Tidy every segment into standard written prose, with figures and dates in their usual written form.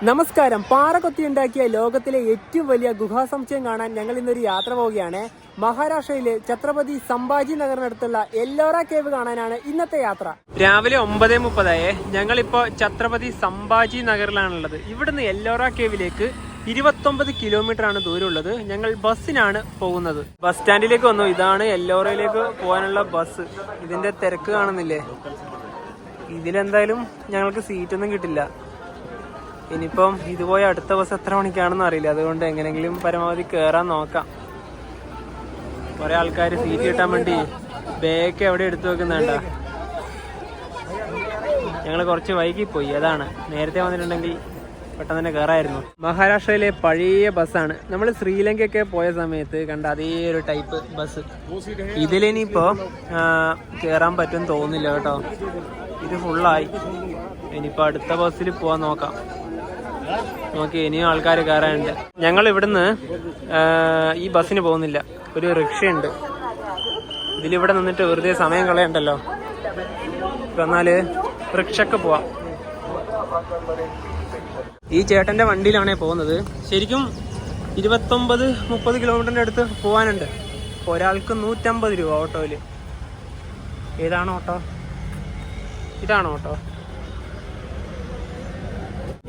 നമസ്കാരം. പാറകൊത്തി ഉണ്ടാക്കിയ ലോകത്തിലെ ഏറ്റവും വലിയ ഗുഹാസമുച്ചയം കാണാൻ ഞങ്ങൾ ഇന്നൊരു യാത്ര പോവുകയാണ്. മഹാരാഷ്ട്രയിലെ ഛത്രപതി സംഭാജി നഗറിനടുത്തുള്ള എല്ലോറ കേവ് കാണാനാണ് ഇന്നത്തെ യാത്ര. രാവിലെ 9:30 ഞങ്ങളിപ്പോ ഛത്രപതി സംഭാജി നഗറിലാണുള്ളത്. ഇവിടുന്ന് എല്ലോറ കേവിലേക്ക് 29 കിലോമീറ്റർ ആണ് ദൂരമുള്ളത്. ഞങ്ങൾ ബസ്സിനാണ് പോകുന്നത്. ബസ് സ്റ്റാൻഡിലേക്ക് വന്നു. ഇതാണ് എല്ലോറയിലേക്ക് പോകാനുള്ള ബസ്. ഇതിന്റെ തിരക്ക് കാണുന്നില്ലേ? ഇതിലെന്തായാലും ഞങ്ങൾക്ക് സീറ്റൊന്നും കിട്ടില്ല. ഇനിയിപ്പം ഇതുപോയി അടുത്ത ബസ് എത്ര മണിക്കാണെന്ന് അറിയില്ല. അതുകൊണ്ട് എങ്ങനെയെങ്കിലും പരമാവധി കയറാൻ നോക്കാം. കുറെ ആൾക്കാർ സീറ്റ് കിട്ടാൻ വേണ്ടി ബാഗ് എവിടെ എടുത്തു വെക്കുന്നുണ്ട. ഞങ്ങൾ കുറച്ച് വൈകിപ്പോയി. അതാണ്, നേരത്തെ വന്നിട്ടുണ്ടെങ്കിൽ പെട്ടെന്ന് തന്നെ കയറായിരുന്നു. മഹാരാഷ്ട്രയിലെ പഴയ ബസ്സാണ്. നമ്മൾ ശ്രീലങ്കയൊക്കെ പോയ സമയത്ത് കണ്ട അതേ ഒരു ടൈപ്പ് ബസ്. ഇതിലിനിയിപ്പോ കയറാൻ പറ്റും തോന്നുന്നില്ല കേട്ടോ. ഇത് ഫുള്ളായി. ഇനിയിപ്പോ അടുത്ത ബസ്സിൽ പോവാൻ നോക്കാം. നോക്കി ഇനിയും ആൾക്കാർ കയറാനുണ്ട്. ഞങ്ങൾ ഇവിടുന്ന് ഈ ബസ്സിന് പോകുന്നില്ല. ഒരു റിക്ഷയുണ്ട്. ഇതിലിവിടെ നിന്നിട്ട് വെറുതെ സമയം കളയണ്ടല്ലോ. എന്നാല് റിക്ഷക്ക് പോവാം. ഈ ചേട്ടന്റെ വണ്ടിയിലാണേ പോകുന്നത്. ശരിക്കും 29-30 കിലോമീറ്ററിന്റെ അടുത്ത് പോകാനുണ്ട്. ഒരാൾക്ക് 150 രൂപ ഓട്ടോയില്. ഏതാണ് ഓട്ടോ? ഇതാണോ ഓട്ടോ?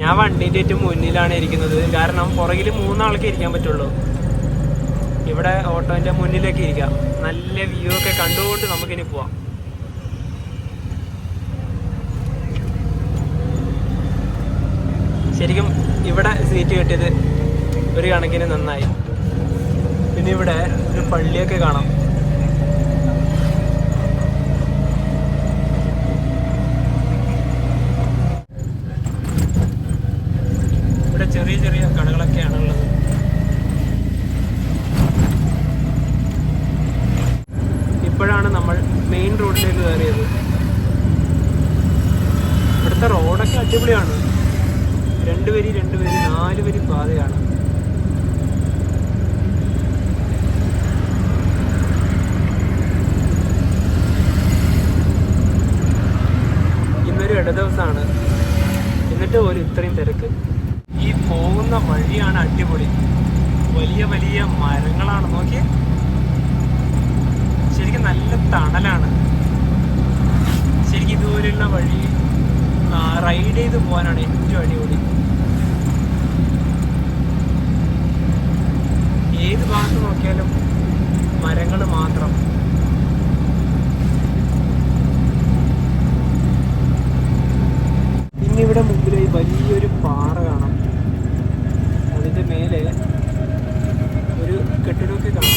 ഞാൻ വണ്ടിന്റെ ഏറ്റവും മുന്നിലാണ് ഇരിക്കുന്നത്. കാരണം പുറകിൽ 3 ആൾക്കേ ഇരിക്കാൻ പറ്റുള്ളൂ. ഇവിടെ ഓട്ടോന്റെ മുന്നിലേക്ക് ഇരിക്കാം. നല്ല വ്യൂ ഒക്കെ കണ്ടുകൊണ്ട് നമുക്കിനി പോവാം. ശരിക്കും ഇവിടെ സീറ്റ് കിട്ടിയത് ഒരു കണക്കിന് നന്നായി. പിന്നെ ഇവിടെ ഒരു പള്ളിയൊക്കെ കാണാം. ചെറിയ ചെറിയ കടകളൊക്കെയാണുള്ളത്. ഇപ്പോഴാണ് നമ്മൾ മെയിൻ റോഡിലേക്ക് കയറിയത്. ഇവിടുത്തെ റോഡൊക്കെ അടിപൊളിയാണ്. 2 വരി 4 വരി പാതയാണ്. ഇന്നൊരു ഇടദിവസമാണ്. എന്നിട്ട് പോലും ഇത്രയും തിരക്ക്. ഈ പോകുന്ന വഴിയാണ് അടിപൊളി. വലിയ വലിയ മരങ്ങളാണ്. നോക്കിയേ, ശരിക്കും നല്ല തണലാണ്. ശരിക്കും ഇതുപോലെയുള്ള വഴി റൈഡ് ചെയ്ത് പോകാനാണ് ഏറ്റവും അടിപൊളി. ഏത് ഭാഗത്ത് നോക്കിയാലും മരങ്ങൾ മാത്രം. പിന്നെ ഇവിടെ മുമ്പിലായി വലിയൊരു പാറ കാണാം. അതിന്റെ മേലെ ഒരു കെട്ടിടമൊക്കെ കാണാം.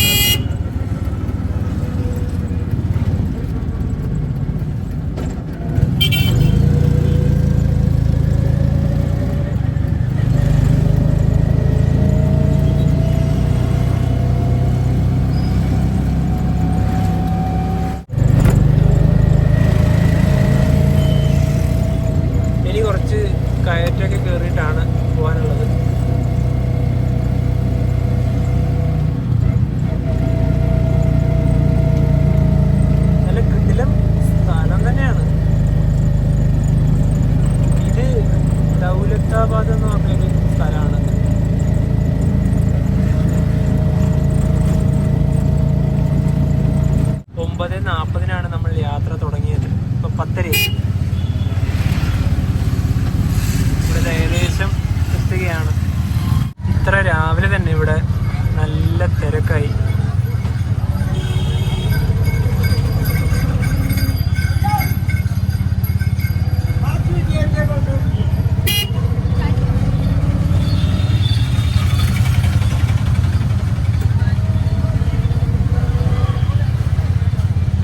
ഇനി കുറച്ച് കയറ്റൊക്കെ കയറിയിട്ടാണ് പോകാനുള്ളത്. ദൗലത്താബാദ് എന്ന് പറഞ്ഞൊരു സ്ഥലമാണ്. ഒമ്പത് 40 നമ്മൾ യാത്ര തുടങ്ങിയത്. ഇപ്പൊ 10:30. ഇവിടെ ഏകദേശം എത്തുകയാണ്. ഇത്ര രാവിലെ തന്നെ ഇവിടെ നല്ല തിരക്കായി.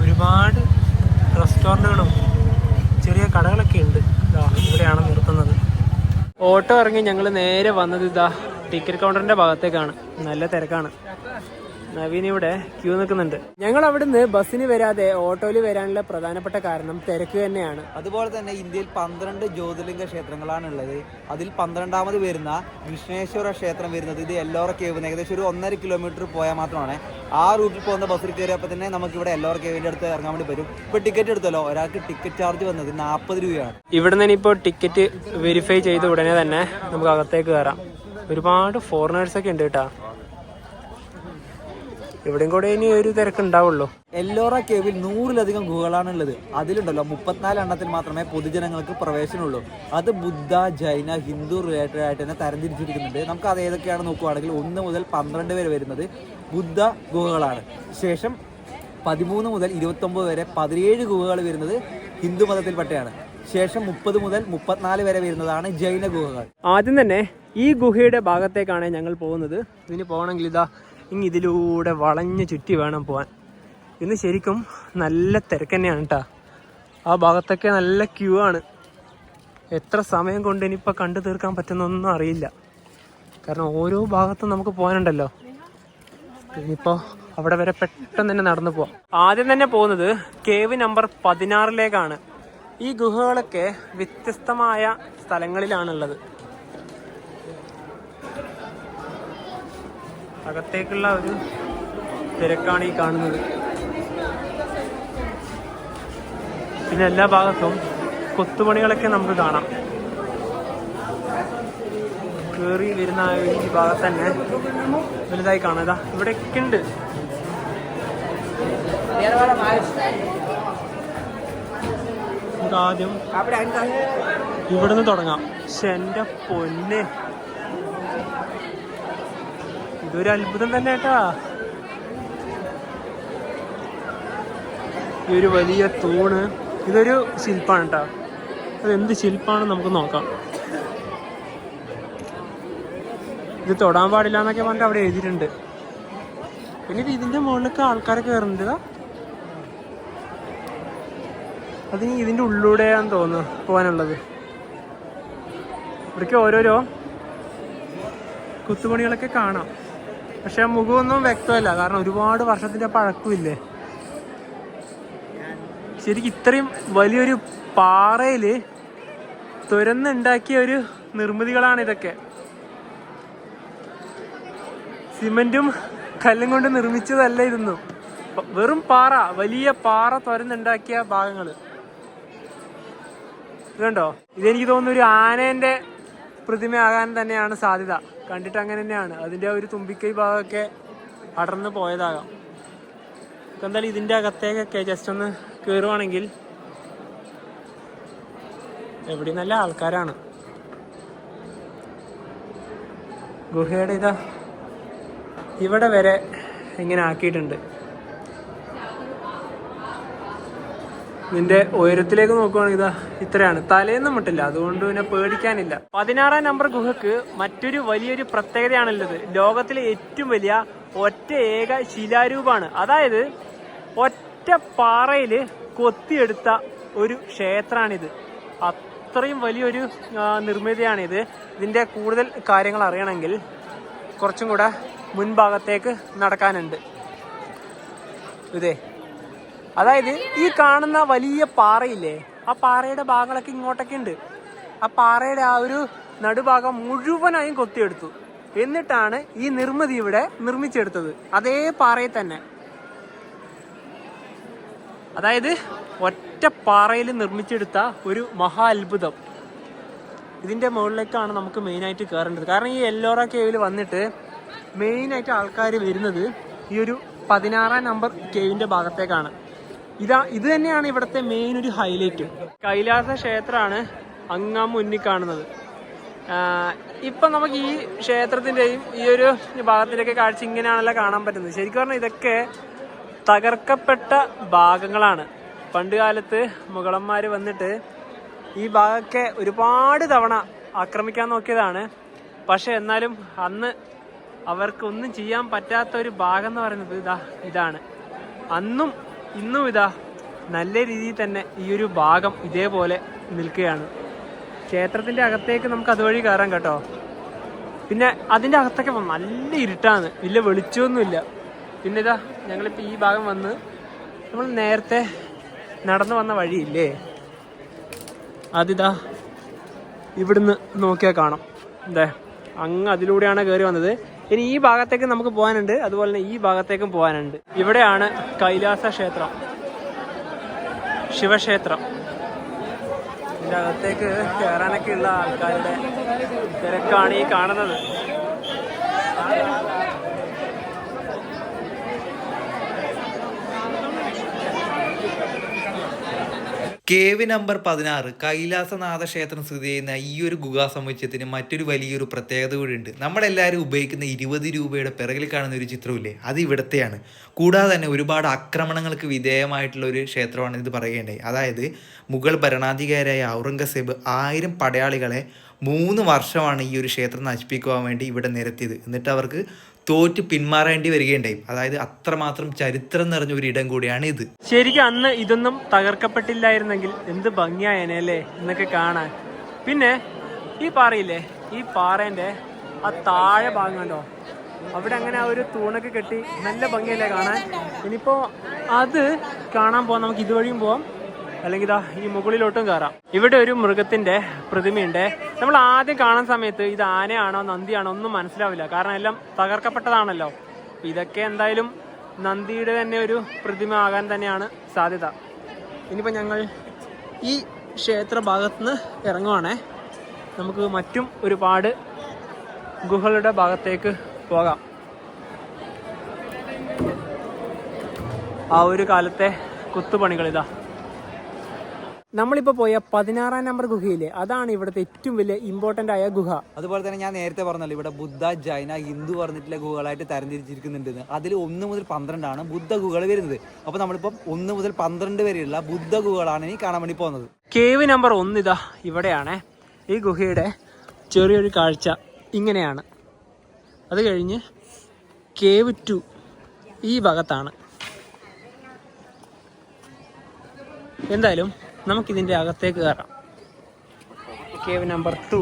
ഒരുപാട് റെസ്റ്റോറൻറ്റുകളും ചെറിയ കടകളൊക്കെ ഉണ്ട്. ഇവിടെയാണ് നിർത്തുന്നത്. ഓട്ടോ ഇറങ്ങി ഞങ്ങൾ നേരെ വന്നത് ടിക്കറ്റ് കൗണ്ടറിന്റെ ഭാഗത്തേക്കാണ്. നല്ല തിരക്കാണ്. നവീൻ ഇവിടെ ക്യൂ നിൽക്കുന്നുണ്ട്. ഞങ്ങൾ അവിടുന്ന് ബസ്സിന് വരാതെ ഓട്ടോയിൽ വരാനുള്ള പ്രധാനപ്പെട്ട കാരണം തിരക്ക് തന്നെയാണ്. അതുപോലെ തന്നെ ഇന്ത്യയിൽ 12 ജ്യോതിർലിംഗ ക്ഷേത്രങ്ങളാണ് ഉള്ളത്. അതിൽ 12ാമത് വരുന്ന വിഷ്ണേശ്വര ക്ഷേത്രം വരുന്നത് ഇത് എല്ലോറ കേവ്, ഏകദേശം ഒരു 1.5 കിലോമീറ്റർ പോയാൽ മാത്രമാണ്. ആ റൂട്ടിൽ പോകുന്ന ബസ്സിൽ കയറിയപ്പോൾ തന്നെ നമുക്ക് ഇവിടെ എല്ലോറ കേവിന്റെ അടുത്ത് ഇറങ്ങാൻ വേണ്ടി വരും. ഇപ്പൊ ടിക്കറ്റ് എടുത്തല്ലോ, ഒരാൾക്ക് ടിക്കറ്റ് ചാർജ് വന്നത് 40 രൂപയാണ്. ഇവിടെ നിന്ന് ഇപ്പോൾ ടിക്കറ്റ് വെരിഫൈ ചെയ്ത ഉടനെ തന്നെ നമുക്ക് അകത്തേക്ക് കയറാം. ഒരുപാട് ഫോറിനേഴ്സൊക്കെ ഉണ്ട് കേട്ടാ. ഇവിടെയും കൂടെ ഇനി ഒരു തിരക്കുണ്ടാവുള്ളൂ. എല്ലോറ കേവിൽ 100-ലധികം ഗുഹകളാണ് ഉള്ളത്. അതിലുണ്ടല്ലോ 34 എണ്ണത്തിൽ മാത്രമേ പൊതുജനങ്ങൾക്ക് പ്രവേശനമുള്ളൂ. അത് ബുദ്ധ, ജൈന, ഹിന്ദു റിലേറ്റഡ് ആയിട്ട് തന്നെ തരംതിരിച്ചിരിക്കുന്നുണ്ട്. നമുക്ക് അത് ഏതൊക്കെയാണ് നോക്കുകയാണെങ്കിൽ 1 മുതൽ 12 വരെ വരുന്നത് ബുദ്ധ ഗുഹകളാണ്. ശേഷം 13 മുതൽ 29 വരെ 17 ഗുഹകൾ വരുന്നത് ഹിന്ദു മതത്തിൽപ്പെട്ടയാണ്. ശേഷം 30 മുതൽ 34 വരെ വരുന്നതാണ് ജൈന ഗുഹകൾ. ആദ്യം തന്നെ ഈ ഗുഹയുടെ ഭാഗത്തേക്കാണ് ഞങ്ങൾ പോകുന്നത്. ഇതിന് പോകണമെങ്കിൽ ഇതാ ഇതിലൂടെ വളഞ്ഞ് ചുറ്റി വേണം പോകാൻ. ഇന്ന് ശരിക്കും നല്ല തിരക്ക് തന്നെയാണ് കേട്ടോ. ആ ഭാഗത്തൊക്കെ നല്ല ക്യൂ ആണ്. എത്ര സമയം കൊണ്ട് ഇനിയിപ്പോൾ കണ്ടു തീർക്കാൻ പറ്റുന്നൊന്നും അറിയില്ല. കാരണം ഓരോ ഭാഗത്തും നമുക്ക് പോകാനുണ്ടല്ലോ. ഇനിയിപ്പോൾ അവിടെ വരെ പെട്ടെന്ന് തന്നെ നടന്നു പോവാം. ആദ്യം തന്നെ പോകുന്നത് കേവ് നമ്പർ 16ലേക്കാണ്. ഈ ഗുഹകളൊക്കെ വ്യത്യസ്തമായ സ്ഥലങ്ങളിലാണുള്ളത്. അകത്തേക്കുള്ള ഒരു തിരക്കാണ് ഈ കാണുന്നത്. പിന്നെ എല്ലാ ഭാഗത്തും കൊത്തുപണികളൊക്കെ നമുക്ക് കാണാം. കയറി വരുന്ന ഈ ഭാഗത്ത് തന്നെ വലുതായി കാണാം. ഇതാ ഇവിടെയൊക്കെ ഉണ്ട്. നമുക്ക് ആദ്യം ഇവിടുന്ന് തുടങ്ങാം. പക്ഷെ എൻ്റെ പൊന്നെ, ഇതൊരു അത്ഭുതം തന്നെ കേട്ടാ. ഈ ഒരു വലിയ തൂണ്, ഇതൊരു ശില്പാണ് കേട്ടോ. അത് എന്ത് ശില്പാണെന്ന് നമുക്ക് നോക്കാം. ഇത് തൊടാൻ പാടില്ല എന്നൊക്കെ പറഞ്ഞിട്ട് അവിടെ എഴുതിയിട്ടുണ്ട്. പിന്നെ ഇതിന്റെ മുകളിലൊക്കെ ആൾക്കാരൊക്കെ കയറുന്നുണ്ട്. അതിന് ഇതിന്റെ ഉള്ളിലൂടെയാന്ന് തോന്നുന്നു പോകാനുള്ളത്. ഇവിടേക്ക് ഓരോരോ കുത്തുപണികളൊക്കെ കാണാം. പക്ഷെ മുഖമൊന്നും വ്യക്തമല്ല, കാരണം ഒരുപാട് വർഷത്തിന്റെ പഴക്കമില്ലേ. ശരിക്കും ഇത്രയും വലിയൊരു പാറയില് തുരന്നുണ്ടാക്കിയ ഒരു നിർമ്മിതികളാണ് ഇതൊക്കെ. സിമെന്റും കല്ലും കൊണ്ട് നിർമ്മിച്ചതല്ല ഇതൊന്നും. വെറും പാറ, വലിയ പാറ തുരന്നുണ്ടാക്കിയ ഭാഗങ്ങള്. ഇതുണ്ടോ? ഇതെനിക്ക് തോന്നുന്നു ഒരു ആനേന്റെ പ്രതിമയാകാൻ തന്നെയാണ് സാധ്യത. കണ്ടിട്ട് അങ്ങനെ തന്നെയാണ്. അതിന്റെ ഒരു തുമ്പിക്കൈ ഭാഗമൊക്കെ അടർന്ന് പോയതാകാം. എന്തായാലും ഇതിന്റെ അകത്തേക്കൊക്കെ ജസ്റ്റ് ഒന്ന് കയറുവാണെങ്കിൽ എവിടെ നല്ല ആൾക്കാരാണ്. ഗുഹയുടെ ഇതാ ഇവിടെ വരെ ഇങ്ങനെ ആക്കിയിട്ടുണ്ട്. ഇതിന്റെ ഉയരത്തിലേക്ക് നോക്കുവാണെങ്കിൽ ഇതാ ഇത്രയാണ്. തലേന്നും മുട്ടില്ല, അതുകൊണ്ട് പിന്നെ പേടിക്കാനില്ല. 16ാം നമ്പർ ഗുഹക്ക് മറ്റൊരു വലിയൊരു പ്രത്യേകതയാണുള്ളത്. ലോകത്തിലെ ഏറ്റവും വലിയ ഒറ്റ ഏക ശിലാരൂപമാണ്. അതായത് ഒറ്റ പാറയില് കൊത്തിയെടുത്ത ഒരു ക്ഷേത്രമാണിത്. അത്രയും വലിയൊരു നിർമ്മിതിയാണിത്. ഇതിന്റെ കൂടുതൽ കാര്യങ്ങൾ അറിയണമെങ്കിൽ കുറച്ചും കൂടെ മുൻഭാഗത്തേക്ക് നടക്കാനുണ്ട്. ഇതേ, അതായത് ഈ കാണുന്ന വലിയ പാറയില്ലേ, ആ പാറയുടെ ഭാഗങ്ങളൊക്കെ ഇങ്ങോട്ടൊക്കെ ഉണ്ട്. ആ പാറയുടെ ആ ഒരു നടുഭാഗം മുഴുവനായും കൊത്തിയെടുത്തു. എന്നിട്ടാണ് ഈ നിർമ്മിതി ഇവിടെ നിർമ്മിച്ചെടുത്തത്, അതേ പാറയിൽ തന്നെ. അതായത് ഒറ്റ പാറയിൽ നിർമ്മിച്ചെടുത്ത ഒരു മഹാ അത്ഭുതം. ഇതിന്റെ മുകളിലേക്കാണ് നമുക്ക് മെയിനായിട്ട് കയറേണ്ടത്. കാരണം ഈ എല്ലോറ കേവിൽ വന്നിട്ട് മെയിനായിട്ട് ആൾക്കാർ വരുന്നത് ഈ ഒരു 16ാം നമ്പർ കേവിന്റെ ഭാഗത്തേക്കാണ്. ഇത് തന്നെയാണ് ഇവിടുത്തെ മെയിൻ ഒരു ഹൈലൈറ്റ്. കൈലാസ ക്ഷേത്രമാണ് അങ്ങാ മുന്നിൽ കാണുന്നത്. ഇപ്പൊ നമുക്ക് ഈ ക്ഷേത്രത്തിന്റെയും ഈ ഒരു ഭാഗത്തിന്റെയൊക്കെ കാഴ്ച ഇങ്ങനെയാണല്ലോ കാണാൻ പറ്റുന്നത്. ശരിക്കും പറഞ്ഞാൽ ഇതൊക്കെ തകർക്കപ്പെട്ട ഭാഗങ്ങളാണ്. പണ്ട് കാലത്ത് മുഗളന്മാര് വന്നിട്ട് ഈ ഭാഗമൊക്കെ ഒരുപാട് തവണ ആക്രമിക്കാൻ നോക്കിയതാണ്. പക്ഷെ എന്നാലും അന്ന് അവർക്കൊന്നും ചെയ്യാൻ പറ്റാത്ത ഒരു ഭാഗം എന്ന് പറയുന്നത് ഇതാണ്. അന്നും ഇന്നും നല്ല രീതിയിൽ തന്നെ ഈ ഒരു ഭാഗം ഇതേപോലെ നിൽക്കുകയാണ്. ക്ഷേത്രത്തിന്റെ അകത്തേക്ക് നമുക്ക് അതുവഴി കയറാം കേട്ടോ. പിന്നെ അതിന്റെ അകത്തൊക്കെ നല്ല ഇരുട്ടാണ്, വലിയ വെളിച്ചമൊന്നുമില്ല. പിന്നെ ഇതാ ഞങ്ങളിപ്പോൾ ഈ ഭാഗം വന്ന് നമ്മൾ നേരത്തെ നടന്നു വന്ന വഴിയില്ലേ, അതിതാ ഇവിടുന്ന് നോക്കിയാൽ കാണാം. എന്താ അങ്ങ് അതിലൂടെയാണ് കയറി വന്നത്. ഇനി ഈ ഭാഗത്തേക്ക് നമുക്ക് പോകാനുണ്ട്, അതുപോലെ തന്നെ ഈ ഭാഗത്തേക്കും പോകാനുണ്ട്. ഇവിടെയാണ് കൈലാസ ക്ഷേത്രം, ശിവക്ഷേത്രം. ഇതിൻ്റെ അകത്തേക്ക് കയറാനൊക്കെ ഉള്ള ആൾക്കാരുടെ തിരക്കാണ് ഈ കാണുന്നത്. കേവ് നമ്പർ 16 കൈലാസനാഥ ക്ഷേത്രം സ്ഥിതി ചെയ്യുന്ന ഈ ഒരു ഗുഹാ സമുച്ചയത്തിന് മറ്റൊരു വലിയൊരു പ്രത്യേകത കൂടി ഉണ്ട്. നമ്മളെല്ലാവരും ഉപയോഗിക്കുന്ന 20 രൂപയുടെ പിറകിൽ കാണുന്ന ഒരു ചിത്രമില്ലേ, അത് ഇവിടത്തെയാണ്. കൂടാതെ തന്നെ ഒരുപാട് ആക്രമണങ്ങൾക്ക് വിധേയമായിട്ടുള്ള ഒരു ക്ഷേത്രമാണ് ഇത് പറയുകയുണ്ടായി. അതായത് മുഗൾ ഭരണാധികാരിയായ ഔറംഗസേബ് 1000 പടയാളികളെ 3 വർഷമാണ് ഈ ഒരു ക്ഷേത്രം നശിപ്പിക്കുവാൻ വേണ്ടി ഇവിടെ നിരത്തിയത്. എന്നിട്ട് അവർക്ക് തോറ്റ് പിന്മാറേണ്ടി വരികയുണ്ടായി. അതായത് അത്രമാത്രം ചരിത്രം നിറഞ്ഞ ഒരു ഇടം കൂടിയാണ് ഇത്. ശരിക്കും അന്ന് ഇതൊന്നും തകർക്കപ്പെട്ടില്ലായിരുന്നെങ്കിൽ എന്ത് ഭംഗിയായനെ അല്ലേ എന്നൊക്കെ കാണാൻ. പിന്നെ ഈ പാറയില്ലേ, ഈ പാറേന്റെ ആ താഴെ ഭാഗം കണ്ടോ, അവിടെ അങ്ങനെ ആ ഒരു തൂണൊക്കെ കെട്ടി നല്ല ഭംഗിയല്ലേ കാണാൻ. ഇനിയിപ്പോ അത് കാണാൻ പോവാം, നമുക്ക് ഇതുവഴിയും പോവാം, അല്ലെങ്കിൽ ഇതാ ഈ മുകളിലോട്ടും കയറാം. ഇവിടെ ഒരു മൃഗത്തിന്റെ പ്രതിമയുണ്ട്. നമ്മൾ ആദ്യം കാണുന്ന സമയത്ത് ഇത് ആനയാണോ നന്ദിയാണോ ഒന്നും മനസ്സിലാവില്ല, കാരണം എല്ലാം തകർക്കപ്പെട്ടതാണല്ലോ. ഇതൊക്കെ എന്തായാലും നന്ദിയുടെ തന്നെ ഒരു പ്രതിമ ആകാൻ തന്നെയാണ് സാധ്യത. ഇനിയിപ്പോൾ ഞങ്ങൾ ഈ ക്ഷേത്ര ഭാഗത്തുനിന്ന് ഇറങ്ങുവാണേ. നമുക്ക് മറ്റും ഒരുപാട് ഗുഹകളുടെ ഭാഗത്തേക്ക് പോകാം. ആ ഒരു കാലത്തെ കുത്തുപണികളിതാ. നമ്മളിപ്പോൾ പോയ 16-ാം നമ്പർ ഗുഹയില്ലേ, അതാണ് ഇവിടുത്തെ ഏറ്റവും വലിയ ഇമ്പോർട്ടൻ്റ് ആയ ഗുഹ. അതുപോലെ തന്നെ ഞാൻ നേരത്തെ പറഞ്ഞല്ലോ, ഇവിടെ ബുദ്ധ, ജൈന, ഹിന്ദു പറഞ്ഞിട്ടുള്ള ഗുഹകളായിട്ട് തരംതിരിച്ചിരിക്കുന്നുണ്ടെന്ന്. അതിൽ 1 മുതൽ 12 ബുദ്ധ ഗുഹകൾ വരുന്നത്. അപ്പോൾ നമ്മളിപ്പം 1 മുതൽ 12 വരെയുള്ള ബുദ്ധ ഗുഹകളാണ് ഇനി കാണാൻ വേണ്ടി പോകുന്നത്. കേവ് നമ്പർ 1 ഇതാ ഇവിടെയാണ്. ഈ ഗുഹയുടെ ചെറിയൊരു കാഴ്ച ഇങ്ങനെയാണ്. അത് കഴിഞ്ഞ് കേവ് 2 ഈ ഭാഗത്താണ്. എന്തായാലും നമുക്കിതിൻ്റെ അകത്തേക്ക് കയറാം. Cave number 2.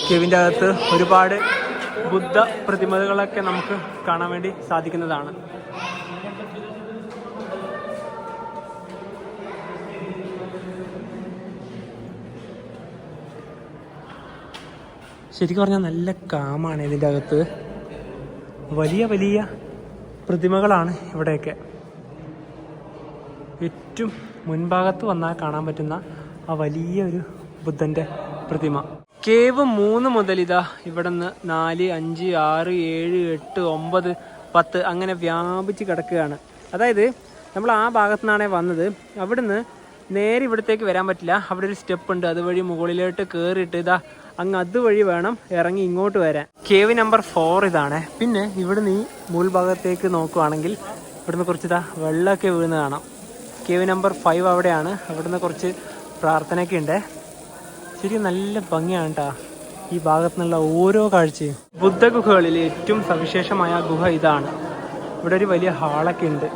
കേവിൻ്റെ അകത്ത് ഒരുപാട് ബുദ്ധ പ്രതിമകളൊക്കെ നമുക്ക് കാണാൻ വേണ്ടി സാധിക്കുന്നതാണ്. ശരിക്കും പറഞ്ഞാൽ നല്ല കാമാണ് ഇതിൻ്റെ അകത്ത്. വലിയ വലിയ പ്രതിമകളാണ് ഇവിടെയൊക്കെ. ഏറ്റവും മുൻഭാഗത്ത് വന്നാൽ കാണാൻ പറ്റുന്ന ആ വലിയ ഒരു ബുദ്ധൻ്റെ പ്രതിമ. കേവ് 3 മുതൽ ഇതാ ഇവിടെ നിന്ന് 4, 5, 6, 7, 8, 9, 10 അങ്ങനെ വ്യാപിച്ച് കിടക്കുകയാണ്. അതായത് നമ്മൾ ആ ഭാഗത്തു നിന്നാണേ വന്നത്. അവിടുന്ന് നേരെ ഇവിടത്തേക്ക് വരാൻ പറ്റില്ല. അവിടെ ഒരു സ്റ്റെപ്പ് ഉണ്ട്, അതുവഴി മുകളിലോട്ട് കയറിയിട്ട് ഇതാ അങ്ങ് അതുവഴി വേണം ഇറങ്ങി ഇങ്ങോട്ട് വരാൻ. കേവ് നമ്പർ 4 ഇതാണ്. പിന്നെ ഇവിടുന്ന് ഈ മുൾഭാഗത്തേക്ക് നോക്കുവാണെങ്കിൽ ഇവിടുന്ന് കുറച്ച് ഇതാ വെള്ളമൊക്കെ വീണ് കാണാം. കേവ് നമ്പർ 5 അവിടെയാണ്. അവിടുന്ന് കുറച്ച് പ്രാർത്ഥനയൊക്കെ ഉണ്ട്. ശരിക്കും നല്ല ഭംഗിയാണ് കേട്ടോ ഈ ഭാഗത്തു നിന്നുള്ള ഓരോ കാഴ്ചയും. ബുദ്ധഗുഹകളിൽ ഏറ്റവും സവിശേഷമായ ഗുഹ ഇതാണ്. ഇവിടെ ഒരു വലിയ ഹാളൊക്കെ ഉണ്ട്.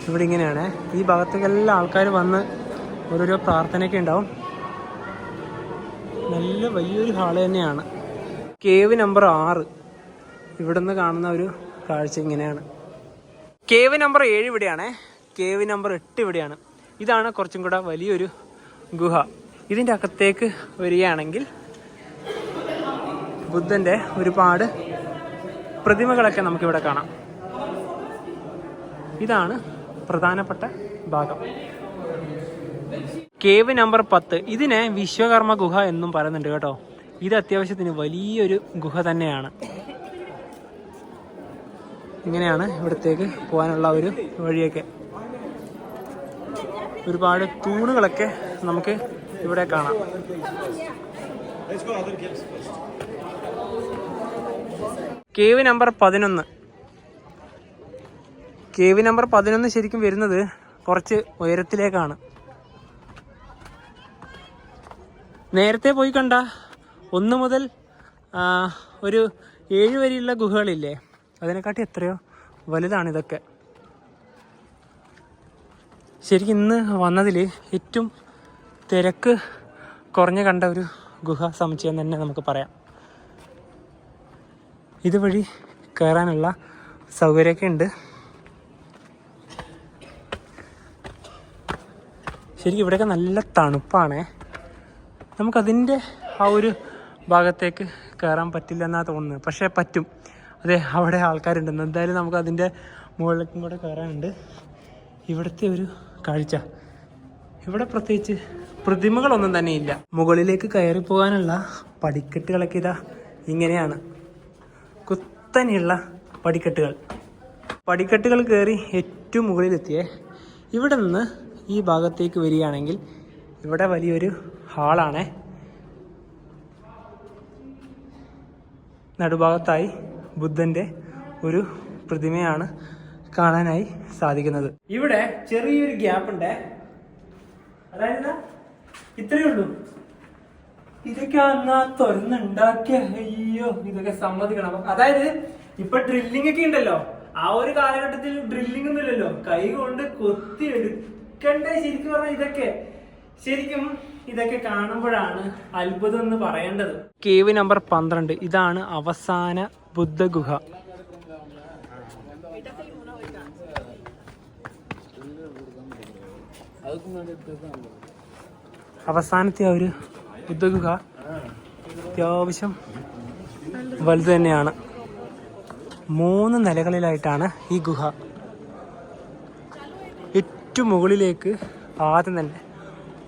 ഇവിടെ ഇങ്ങനെയാണ്. ഈ ഭാഗത്തേക്കെല്ലാം ആൾക്കാർ വന്ന് ഓരോരോ പ്രാർത്ഥനയൊക്കെ ഉണ്ടാവും. നല്ല വലിയൊരു ഹാള് തന്നെയാണ്. കേവ് നമ്പർ 6 ഇവിടെ നിന്ന് കാണുന്ന ഒരു കാഴ്ച ഇങ്ങനെയാണ്. കേവ് നമ്പർ 7 ഇവിടെയാണ്. കേവ് നമ്പർ 8 ഇവിടെയാണ്. ഇതാണ് കുറച്ചും കൂടെ വലിയൊരു ഗുഹ. ഇതിൻ്റെ അകത്തേക്ക് വരികയാണെങ്കിൽ ബുദ്ധൻ്റെ ഒരുപാട് പ്രതിമകളൊക്കെ നമുക്കിവിടെ കാണാം. ഇതാണ് പ്രധാനപ്പെട്ട ഭാഗം. കേവ് നമ്പർ 10 ഇതിനെ വിശ്വകർമ്മ ഗുഹ എന്നും പറയുന്നുണ്ട് കേട്ടോ. ഇത് അത്യാവശ്യത്തിന് വലിയൊരു ഗുഹ തന്നെയാണ്. ഇങ്ങനെയാണ് ഇവിടത്തേക്ക് പോകാനുള്ള ഒരു വഴിയൊക്കെ. ഒരുപാട് തൂണുകളൊക്കെ നമുക്ക് ഇവിടെ കാണാം. കേവ് നമ്പർ 11 കേവ് നമ്പർ 11 ശരിക്കും വരുന്നത് കുറച്ച് ഉയരത്തിലേക്കാണ്. നേരത്തെ പോയി കണ്ട 1 മുതൽ ഒരു 7 വരെയുള്ള ഗുഹകളില്ലേ, അതിനെക്കാട്ടി എത്രയോ വലുതാണ് ഇതൊക്കെ. ശരിക്കും ഇന്ന് വന്നതിൽ ഏറ്റവും തിരക്ക് കുറഞ്ഞ് കണ്ട ഒരു ഗുഹ സമുച്ചയം തന്നെ നമുക്ക് പറയാം. ഇതുവഴി കയറാനുള്ള സൗകര്യമൊക്കെ ഉണ്ട്. ശരിക്കും ഇവിടെയൊക്കെ നല്ല തണുപ്പാണ്. നമുക്കതിൻ്റെ ആ ഒരു ഭാഗത്തേക്ക് കയറാൻ പറ്റില്ല എന്നാണ് തോന്നുന്നത്. പക്ഷേ പറ്റും. അതെ, അവിടെ ആൾക്കാരുണ്ടെന്ന്. എന്തായാലും നമുക്ക് അതിൻ്റെ മുകളിലേക്കും കൂടെ കയറാനുണ്ട്. ഇവിടുത്തെ ഒരു കാഴ്ച, ഇവിടെ പ്രത്യേകിച്ച് പ്രതിമകളൊന്നും തന്നെ ഇല്ല. മുകളിലേക്ക് കയറി പോകാനുള്ള പടിക്കെട്ടുകളൊക്കെ ഇതാ ഇങ്ങനെയാണ്, കുത്തനെയുള്ള പടിക്കെട്ടുകൾ കയറി ഏറ്റവും മുകളിലെത്തിയേ. ഇവിടെ നിന്ന് ഈ ഭാഗത്തേക്ക് വരികയാണെങ്കിൽ ഇവിടെ വലിയൊരു ഹാളാണ്. നടുഭാഗത്തായി ബുദ്ധൻ്റെ ഒരു പ്രതിമയാണ് കാണാനായി സാധിക്കുന്നത്. ഇവിടെ ചെറിയൊരു ഗ്യാപ്പ് ഉണ്ട്. അതായത് ഇത്രയേ ഉള്ളൂ. ഇതൊക്കെ അന്നാ തുറന്നുണ്ടാക്കിയ, അയ്യോ ഇതൊക്കെ സമ്മതിക്കണം. അതായത് ഇപ്പൊ ഡ്രില്ലിംഗ് ഒക്കെ ഉണ്ടല്ലോ, ആ ഒരു കാലഘട്ടത്തിൽ ഡ്രില്ലിംഗ് ഒന്നും ഇല്ലല്ലോ, കൈ കൊണ്ട് കൊത്തി എടുക്കണ്ടേ. ശരിക്കും പറഞ്ഞാൽ ശരിക്കും ഇതൊക്കെ കാണുമ്പോഴാണ് അത്ഭുതം എന്ന് പറയേണ്ടത്. കേവ് നമ്പർ 12, ഇതാണ് അവസാന ബുദ്ധ ഗുഹ. അവസാനത്തെ ആ ഒരു ബുദ്ധഗുഹ അത്യാവശ്യം വലുത് തന്നെയാണ്. 3 നിലകളിലായിട്ടാണ് ഈ ഗുഹ. ഏറ്റവും മുകളിലേക്ക് ആദ്യം തന്നെ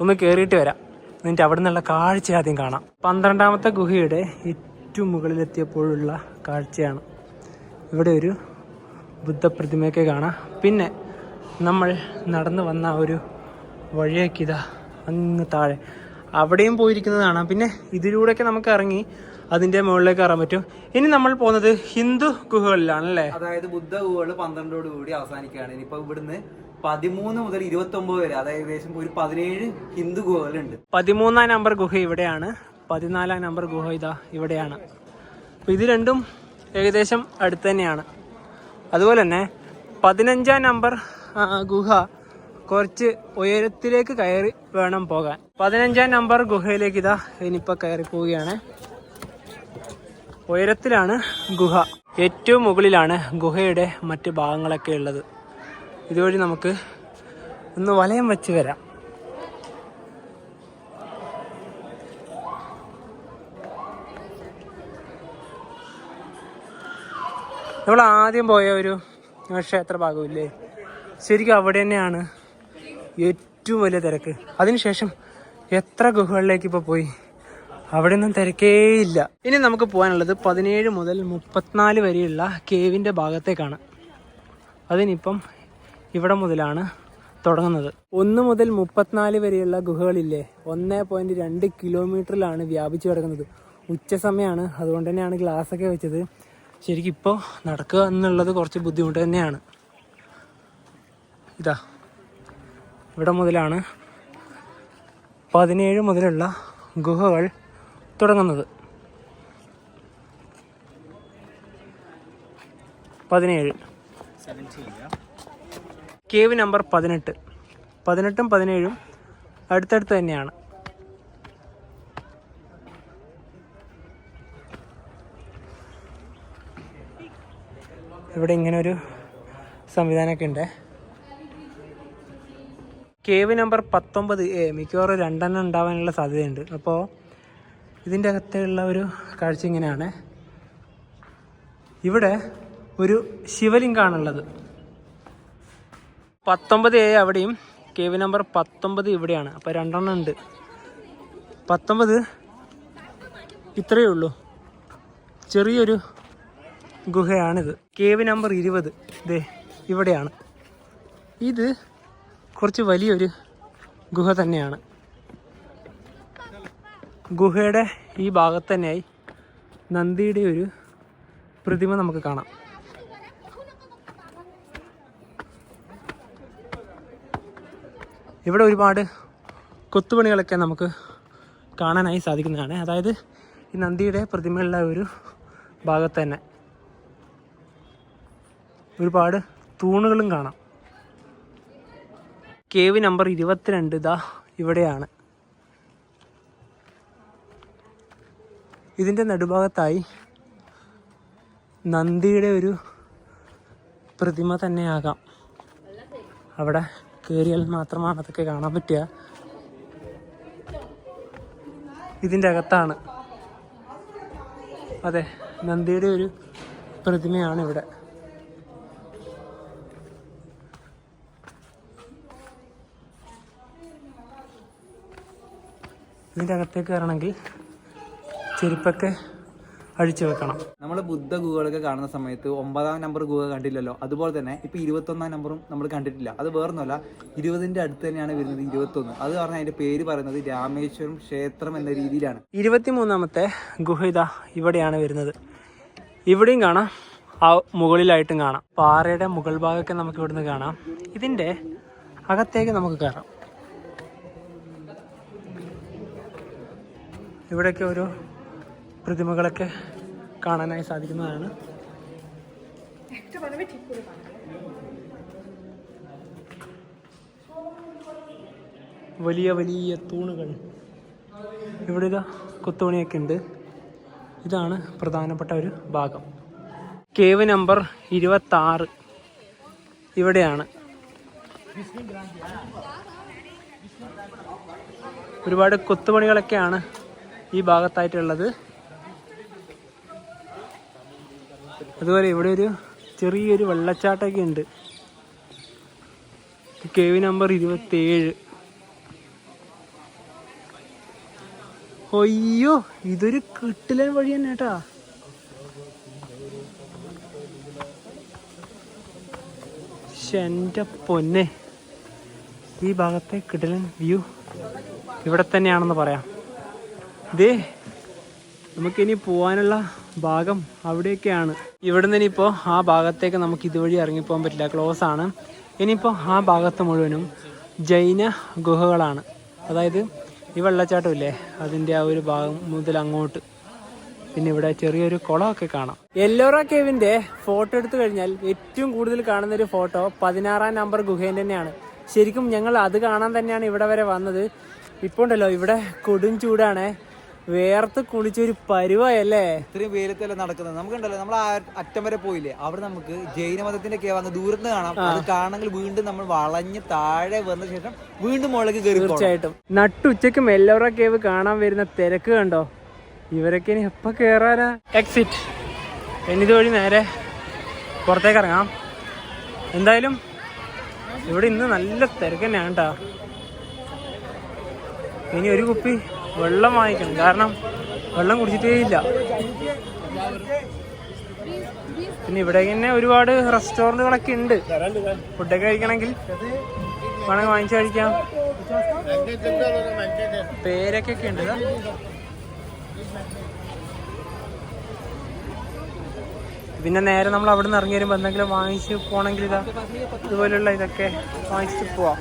ഒന്ന് കയറിയിട്ട് വരാം, എന്നിട്ട് അവിടെ നിന്നുള്ള കാഴ്ച ആദ്യം കാണാം. 12ാമത്തെ ഗുഹയുടെ ഏറ്റവും മുകളിലെത്തിയപ്പോഴുള്ള കാഴ്ചയാണ്. ഇവിടെ ഒരു ബുദ്ധപ്രതിമയൊക്കെ കാണാം. പിന്നെ നമ്മൾ നടന്നു വന്ന ഒരു വഴിയൊക്കെ ഇതാ അങ്ങ് താഴെ അവിടെയും പോയിരിക്കുന്നത് കാണാം. പിന്നെ ഇതിലൂടെയൊക്കെ നമുക്ക് ഇറങ്ങി അതിന്റെ മുകളിലേക്ക് കയറാൻ പറ്റും. ഇനി നമ്മൾ പോകുന്നത് ഹിന്ദു ഗുഹകളിലാണല്ലേ. അതായത് ബുദ്ധ ഗുഹകൾ 12ഓടുകൂടി അവസാനിക്കുകയാണ്. ഇനിയിപ്പോ ഇവിടുന്ന് 13 മുതൽ 29 വരെ, അതായത് ഏകദേശം ഒരു 17 ഹിന്ദു ഗുഹകളുണ്ട്. 13ാം നമ്പർ ഗുഹ ഇവിടെയാണ്, 14ാം നമ്പർ ഗുഹ ഇതാ ഇവിടെയാണ്. അപ്പോൾ ഇത് രണ്ടും ഏകദേശം അടുത്ത് തന്നെയാണ്. അതുപോലെ തന്നെ 15ാം നമ്പർ ഗുഹ കുറച്ച് ഉയരത്തിലേക്ക് കയറി വേണം പോകാൻ. 15ാം നമ്പർ ഗുഹയിലേക്ക് ഇതാ ഇനിയിപ്പോൾ കയറി പോവുകയാണ്. ഉയരത്തിലാണ് ഗുഹ. ഏറ്റവും മുകളിലാണ് ഗുഹയുടെ മറ്റ് ഭാഗങ്ങളൊക്കെ ഉള്ളത്. ഇതുവഴി നമുക്ക് ഒന്ന് വലയം വെച്ച് വരാം. നമ്മൾ ആദ്യം പോയ ഒരു ക്ഷേത്ര ഭാഗമില്ലേ, ശരിക്കും അവിടെ തന്നെയാണ് ഏറ്റവും വലിയ തിരക്ക്. അതിനുശേഷം എത്ര ഗുഹകളിലേക്ക് ഇപ്പോൾ പോയി, അവിടെ ഒന്നും തിരക്കേയില്ല. ഇനി നമുക്ക് പോകാനുള്ളത് 17 മുതൽ 34 വരെയുള്ള കേവിൻ്റെ ഭാഗത്തേക്കാണ്. അതിനിപ്പം ഇവിടെ മുതലാണ് തുടങ്ങുന്നത്. 1 മുതൽ 34 വരെയുള്ള ഗുഹകളില്ലേ, 1.2 കിലോമീറ്ററിലാണ് വ്യാപിച്ചു കിടക്കുന്നത്. ഉച്ച സമയമാണ്, അതുകൊണ്ട് തന്നെയാണ് ഗ്ലാസ്സൊക്കെ വെച്ചത്. ശരിക്കും ഇപ്പോൾ നടക്കുക എന്നുള്ളത് കുറച്ച് ബുദ്ധിമുട്ട് തന്നെയാണ്. ഇതാ ഇവിടെ മുതലാണ് 17 മുതലുള്ള ഗുഹകൾ തുടങ്ങുന്നത്. 17 കേവ് നമ്പർ 18. 18ഉം 17ഉം അടുത്തടുത്ത് തന്നെയാണ്. ഇവിടെ ഇങ്ങനൊരു സംവിധാനമൊക്കെ ഉണ്ട്. കേവ് നമ്പർ 19A മിക്കവാറും 2 എണ്ണം ഉണ്ടാവാനുള്ള സാധ്യതയുണ്ട്. അപ്പോൾ ഇതിൻ്റെ അകത്തുള്ള ഒരു കാഴ്ച ഇങ്ങനെയാണ്. ഇവിടെ ഒരു ശിവലിംഗമാണുള്ളത്. 19A അവിടെയും കേവ് നമ്പർ 19 ഇവിടെയാണ്. അപ്പോൾ 2 എണ്ണം ഉണ്ട്. 19 ഇത്രയേ ഉള്ളൂ, ചെറിയൊരു ഗുഹയാണിത്. കേവ് നമ്പർ 20 ദേ ഇവിടെയാണ്. ഇത് കുറച്ച് വലിയൊരു ഗുഹ തന്നെയാണ്. ഗുഹയുടെ ഈ ഭാഗത്ത് തന്നെയായി നന്ദിയുടെ ഒരു പ്രതിമ നമുക്ക് കാണാം. ഇവിടെ ഒരുപാട് കൊത്തുപണികളൊക്കെ നമുക്ക് കാണാനായി സാധിക്കുന്നതാണ്. അതായത് ഈ നന്ദിയുടെ പ്രതിമയുള്ള ഒരു ഭാഗത്ത് തന്നെ ഒരുപാട് തൂണുകളും കാണാം. കേവ് നമ്പർ 22 ഇതാ ഇവിടെയാണ്. ഇതിൻ്റെ നടുഭാഗത്തായി നന്ദിയുടെ ഒരു പ്രതിമ തന്നെയാകാം. അവിടെ കയറിയാൽ മാത്രമാണ് അതൊക്കെ കാണാൻ പറ്റുക. ഇതിൻ്റെ അകത്താണ്. അതെ, നന്ദിയുടെ ഒരു പ്രതിമയാണ് ഇവിടെ. ഇതിൻ്റെ അകത്തേക്ക് കയറണമെങ്കിൽ ചെരുപ്പൊക്കെ അഴിച്ചു വെക്കണം. നമ്മൾ ബുദ്ധ ഗുഹകളൊക്കെ കാണുന്ന സമയത്ത് 9ാം നമ്പർ ഗുഹ കണ്ടില്ലല്ലോ, അതുപോലെ തന്നെ ഇപ്പോൾ 21ാം നമ്പറും നമ്മൾ കണ്ടിട്ടില്ല. അത് വേറൊന്നുമല്ല, 20ന്റെ അടുത്ത് തന്നെയാണ് വരുന്നത് 21. അത് കാരണം അതിൻ്റെ പേര് പറയുന്നത് രാമേശ്വരം ക്ഷേത്രം എന്ന രീതിയിലാണ്. 23ാമത്തെ ഗുഹ ഇതാ ഇവിടെയാണ് വരുന്നത്. ഇവിടെയും കാണാം, ആ മുകളിലായിട്ടും കാണാം. പാറയുടെ മുകൾ ഭാഗമൊക്കെ നമുക്ക് ഇവിടുന്ന് കാണാം. ഇതിൻ്റെ അകത്തേക്ക് നമുക്ക് കയറാം. ഇവിടെയൊക്കെ ഓരോ പ്രതിമകളൊക്കെ കാണാനായി സാധിക്കുന്നതാണ്. വലിയ വലിയ തൂണുകൾ. ഇവിടെ ഇതാ കൊത്തുപണിയൊക്കെ ഉണ്ട്. ഇതാണ് പ്രധാനപ്പെട്ട ഒരു ഭാഗം. കേവ് നമ്പർ 26 ഇവിടെയാണ്. ഒരുപാട് കൊത്തുപണികളൊക്കെയാണ് ഈ ഭാഗത്തായിട്ടുള്ളത്. അതുപോലെ ഇവിടെ ഒരു ചെറിയൊരു വെള്ളച്ചാട്ടമൊക്കെ ഉണ്ട്. Cave number 27. അയ്യോ, ഇതൊരു കിട്ടിലൻ വഴി തന്നെ കേട്ടാ. എൻ്റെ പൊന്നെ, ഈ ഭാഗത്തെ കിടിലൻ വ്യൂ ഇവിടെ തന്നെയാണെന്ന് പറയാം. ഇതേ നമുക്കിനി പോകാനുള്ള ഭാഗം അവിടെയൊക്കെയാണ്. ഇവിടെ നിന്ന് ഇനിയിപ്പോൾ ആ ഭാഗത്തേക്ക് നമുക്ക് ഇതുവഴി ഇറങ്ങിപ്പോകാൻ പറ്റില്ല, ക്ലോസ് ആണ്. ഇനിയിപ്പോൾ ആ ഭാഗത്ത് മുഴുവനും ജൈന ഗുഹകളാണ്. അതായത് ഈ വെള്ളച്ചാട്ടമില്ലേ, അതിൻ്റെ ആ ഒരു ഭാഗം മുതൽ അങ്ങോട്ട്. പിന്നെ ഇവിടെ ചെറിയൊരു കുളമൊക്കെ കാണാം. എല്ലോറ കേവിൻ്റെ ഫോട്ടോ എടുത്തു കഴിഞ്ഞാൽ ഏറ്റവും കൂടുതൽ കാണുന്ന ഒരു ഫോട്ടോ 16ാം നമ്പർ ഗുഹേൻ്റെ തന്നെയാണ്. ശരിക്കും ഞങ്ങൾ അത് കാണാൻ തന്നെയാണ് ഇവിടെ വരെ വന്നത്. ഇപ്പോൾ ഉണ്ടല്ലോ ഇവിടെ കൊടും ചൂടാണ്, വേർത്ത് കുളിച്ചൊരു പരുവായല്ലേ. ഇത്രയും വെയിലത്തല്ലേ നടക്കുന്നത്. നമുക്കുണ്ടല്ലോ, നമ്മൾ ആ അറ്റം വരെ പോയില്ലേ, അവിടെ നമുക്ക് ജൈനമതത്തിന്റെ കേവ് അങ്ങ് ദൂരത്ത് കാണാം. അത് കാണണമെങ്കിൽ വീണ്ടും നമ്മൾ വളഞ്ഞ് താഴെ വന്ന ശേഷം വീണ്ടും മുകളിലേക്ക് കയറി. തീർച്ചയായിട്ടും നട്ടുച്ചയ്ക്കും എല്ലോറ കേവ് കാണാൻ വരുന്ന തിരക്ക് കണ്ടോ. ഇവരൊക്കെ ഇനി എപ്പോൾ കയറാനാ? എക്സിറ്റ്. ഇനിത് വഴി നേരെ പുറത്തേക്ക് ഇറങ്ങാം. എന്തായാലും ഇവിടെ ഇന്ന് നല്ല തിരക്ക് തന്നെയാണ് കേട്ടോ. ഇനി ഒരു കുപ്പി വെള്ളം വാങ്ങിക്കണം, കാരണം വെള്ളം കുടിച്ചിട്ടേ ഇല്ല. പിന്നെ ഇവിടെ തന്നെ ഒരുപാട് റെസ്റ്റോറൻറ്റുകളൊക്കെ ഉണ്ട്. ഫുഡൊക്കെ കഴിക്കണമെങ്കിൽ വേണമെങ്കിൽ വാങ്ങിച്ചു കഴിക്കാം. പേരൊക്കെ ഉണ്ട്. പിന്നെ നേരെ നമ്മൾ അവിടെ നിന്ന് ഇറങ്ങി വരുമ്പോൾ എന്തെങ്കിലും വാങ്ങിച്ച് പോകണമെങ്കിൽ ഇതാ ഇതുപോലുള്ള ഇതൊക്കെ വാങ്ങിച്ചിട്ട് പോവാം.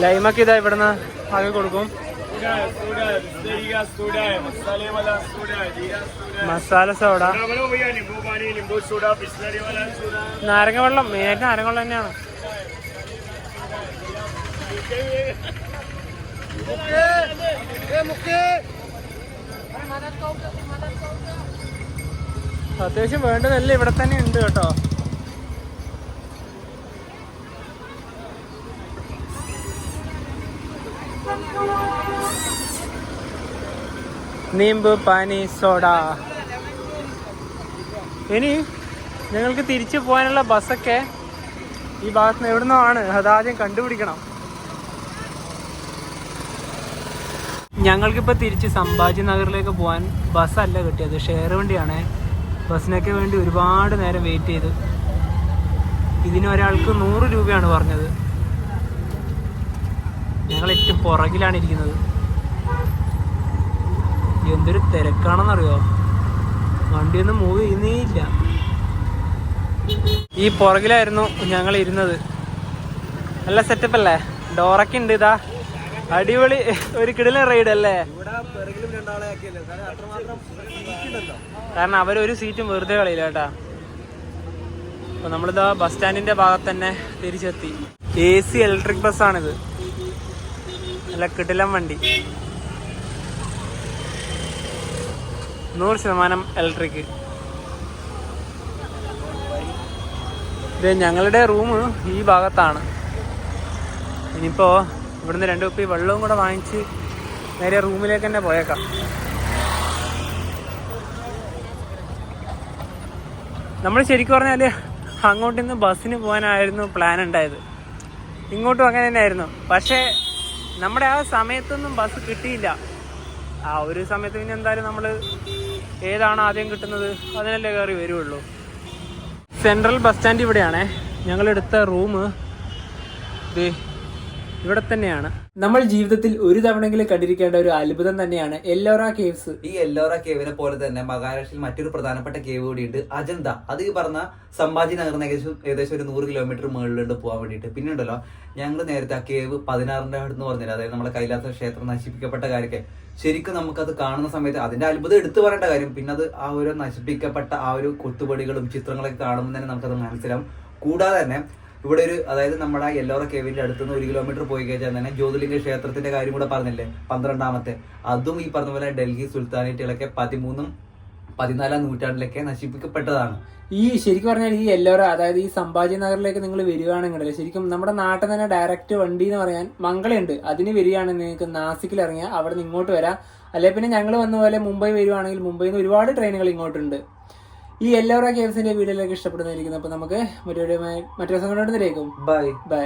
ലൈമൊക്കെ ഇതാ ഇവിടുന്ന് ആകെ കൊടുക്കും. മസാല സോഡ, നാരങ്ങ വെള്ളം, മെയിനായിട്ട് നാരങ്ങ വെള്ളം തന്നെയാണ്. അത്യാവശ്യം വേണ്ടതല്ലേ ഇവിടെ തന്നെ ഉണ്ട് കേട്ടോ. നീമ്പ് പാനി സോഡ. ഇനി ഞങ്ങൾക്ക് തിരിച്ചു പോകാനുള്ള ബസ്സൊക്കെ ഈ ഭാഗത്ത് നിന്ന് എവിടെ നിന്നാണ്, അതാദ്യം കണ്ടുപിടിക്കണം. ഞങ്ങൾക്കിപ്പോൾ തിരിച്ച് സംഭാജി നഗറിലേക്ക് പോകാൻ ബസ്സല്ല കിട്ടിയത്, ഷെയർ വണ്ടിയാണ്. ബസ്സിനൊക്കെ വേണ്ടി ഒരുപാട് നേരം വെയിറ്റ് ചെയ്തു. ഇതിന് ഒരാൾക്ക് 100 രൂപയാണ് പറഞ്ഞത്. ഞങ്ങൾ ഏറ്റവും പുറകിലാണ് ഇരിക്കുന്നത്. എന്തൊരു തിരക്കാണെന്നറിയോ, വണ്ടിയൊന്നും മൂവ് ചെയ്യുന്നേ ഇല്ല. ഈ പുറകിലായിരുന്നു ഞങ്ങൾ ഇരുന്നത്. നല്ല സെറ്റപ്പ് അല്ലേ, ഡോറൊക്കെ ഉണ്ട്. ഇതാ അടിപൊളി ഒരു കിടിലൻ റൈഡ് അല്ലേ. കാരണം അവരൊരു സീറ്റും വെറുതെ കളയില്ല കേട്ടാ. അപ്പൊ നമ്മളിതാ ബസ് സ്റ്റാൻഡിന്റെ ഭാഗത്ത് തന്നെ തിരിച്ചെത്തി. AC ഇലക്ട്രിക് ബസ്സാണിത്, നല്ല കിടിലൻ വണ്ടി, 100% ഇലക്ട്രിക്. ഇത് ഞങ്ങളുടെ റൂം ഈ ഭാഗത്താണ്. ഇനിയിപ്പോ ഇവിടുന്ന് 2 കുപ്പി വെള്ളവും കൂടെ വാങ്ങിച്ച് നേരെ റൂമിലേക്ക് തന്നെ പോയേക്കാം. നമ്മൾ ശരിക്കും പറഞ്ഞാൽ അങ്ങോട്ട് നിന്ന് ബസ്സിന് പോകാനായിരുന്നു പ്ലാൻ ഉണ്ടായത്. ഇങ്ങോട്ടും അങ്ങനെ തന്നെയായിരുന്നു. പക്ഷേ നമ്മുടെ ആ സമയത്തൊന്നും ബസ് കിട്ടിയില്ല. ആ ഒരു സമയത്ത് പിന്നെ എന്തായാലും നമ്മൾ ഏതാണോ ആദ്യം കിട്ടുന്നത് അതിനല്ലേ കയറി വരുള്ളൂ. സെൻട്രൽ ബസ് സ്റ്റാൻഡ് ഇവിടെയാണേ. ഞങ്ങളെടുത്ത റൂം ഇത് ഇവിടെ തന്നെയാണ്. നമ്മൾ ജീവിതത്തിൽ ഒരു തവണയെങ്കിലും കണ്ടിരിക്കേണ്ട ഒരു അത്ഭുതം തന്നെയാണ് എല്ലോറ കേവ്സ്. ഈ എല്ലോറ കേവിനെ പോലെ തന്നെ മഹാരാഷ്ട്രയിൽ മറ്റൊരു പ്രധാനപ്പെട്ട കേവ് കൂടിയുണ്ട്, അജന്ത. അത് ഈ പറഞ്ഞ സംഭാജി നഗറിന് ഏകദേശം ഒരു 100 കിലോമീറ്റർ മുകളിലുണ്ട് പോകാൻ വേണ്ടിയിട്ട്. പിന്നെ ഉണ്ടല്ലോ, ഞങ്ങൾ നേരത്തെ ആ കേവ് 16ന്റെ അടുത്ത് പറഞ്ഞില്ല, അതായത് നമ്മുടെ കൈലാസ ക്ഷേത്രം നശിപ്പിക്കപ്പെട്ട കാര്യമൊക്കെ ശരിക്കും നമുക്കത് കാണുന്ന സമയത്ത് അതിന്റെ അത്ഭുതം എടുത്തു പറയേണ്ട കാര്യം. പിന്നെ അത് ആ ഒരു നശിപ്പിക്കപ്പെട്ട ആ ഒരു കൊത്തുപടികളും ചിത്രങ്ങളൊക്കെ കാണുമ്പോൾ തന്നെ നമുക്കത് മനസ്സിലാവും. കൂടാതെ തന്നെ ഇവിടെ ഒരു, അതായത് നമ്മുടെ എല്ലോറ കേവിന്റെ അടുത്തുനിന്ന് 1 കിലോമീറ്റർ പോയി കഴിഞ്ഞാൽ തന്നെ ജ്യോതിർലിംഗ ക്ഷേത്രത്തിന്റെ കാര്യം കൂടെ പറഞ്ഞില്ലേ, 12ാമത്തെ. അതും ഈ പറഞ്ഞ പോലെ ഡൽഹി സുൽത്താനേറ്റുകളൊക്കെ 13ഉം 14ാം നൂറ്റാണ്ടിലൊക്കെ നശിപ്പിക്കപ്പെട്ടതാണ്. ഈ ശരിക്കും പറഞ്ഞാൽ ഈ എല്ലോറ, അതായത് ഈ സംഭാജി നഗറിലേക്ക് നിങ്ങൾ വരികയാണെങ്കിലല്ലേ, ശരിക്കും നമ്മുടെ നാട്ടിൽ തന്നെ ഡയറക്റ്റ് വണ്ടി എന്ന് പറയാൻ മംഗളുണ്ട്. അതിന് വരികയാണെങ്കിൽ നിങ്ങൾക്ക് നാസിക്കിൽ ഇറങ്ങിയാൽ അവിടെ നിന്ന് ഇങ്ങോട്ട് വരാം. അല്ലെ പിന്നെ ഞങ്ങൾ വന്ന പോലെ മുംബൈ വരുവാണെങ്കിൽ മുംബൈയിൽ നിന്ന് ഒരുപാട് ട്രെയിനുകൾ ഇങ്ങോട്ടുണ്ട്. ഈ എല്ലോറ കേവ്സിന്റെ വീഡിയോയിലേക്ക് ഇഷ്ടപ്പെടുന്നതായിരിക്കുന്നു. അപ്പൊ നമുക്ക് മറ്റൊരു ദിവസം കൊണ്ടുവരുന്നതായിരിക്കും. Bye bye.